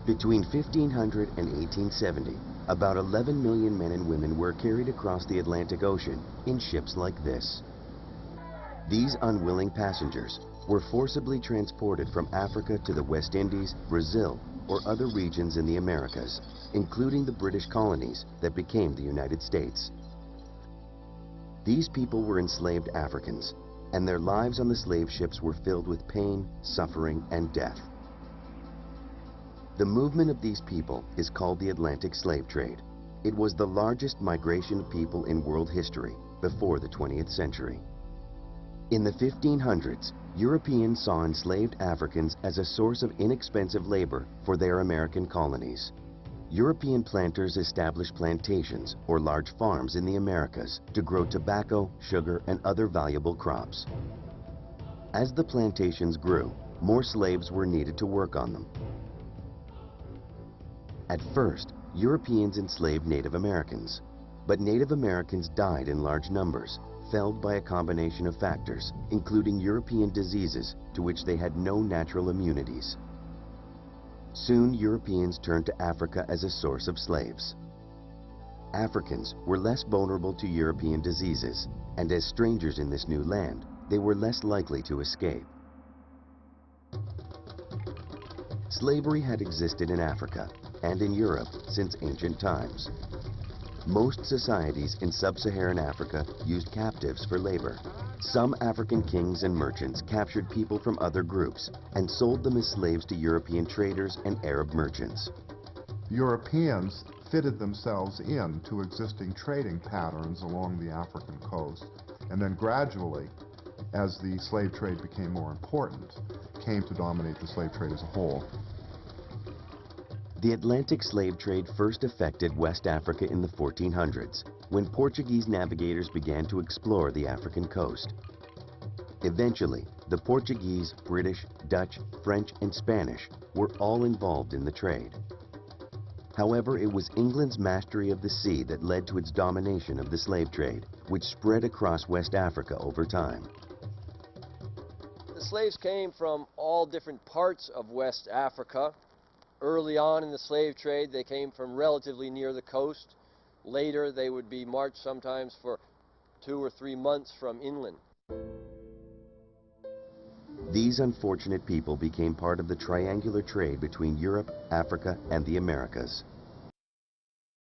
Between 1500 and 1870, about 11 million men and women were carried across the Atlantic Ocean in ships like this. These unwilling passengers were forcibly transported from Africa to the West Indies, Brazil, or other regions in the Americas, including the British colonies that became the United States. These people were enslaved Africans, and their lives on the slave ships were filled with pain, suffering, and death. The movement of these people is called the Atlantic slave trade. It was the largest migration of people in world history before the 20th century. In the 1500s, Europeans saw enslaved Africans as a source of inexpensive labor for their American colonies. European planters established plantations or large farms in the Americas to grow tobacco, sugar, and other valuable crops. As the plantations grew, more slaves were needed to work on them. At first, Europeans enslaved Native Americans, but Native Americans died in large numbers, felled by a combination of factors, including European diseases to which they had no natural immunities. Soon, Europeans turned to Africa as a source of slaves. Africans were less vulnerable to European diseases, and as strangers in this new land, they were less likely to escape. Slavery had existed in Africa and in Europe since ancient times. Most societies in sub-Saharan Africa used captives for labor. Some African kings and merchants captured people from other groups and sold them as slaves to European traders and Arab merchants. Europeans fitted themselves into existing trading patterns along the African coast, and then gradually, as the slave trade became more important, came to dominate the slave trade as a whole. The Atlantic slave trade first affected West Africa in the 1400s, when Portuguese navigators began to explore the African coast. Eventually, the Portuguese, British, Dutch, French, and Spanish were all involved in the trade. However, it was England's mastery of the sea that led to its domination of the slave trade, which spread across West Africa over time. The slaves came from all different parts of West Africa. Early on in the slave trade, they came from relatively near the coast. Later, they would be marched sometimes for 2 or 3 months from inland. These unfortunate people became part of the triangular trade between Europe, Africa, and the Americas.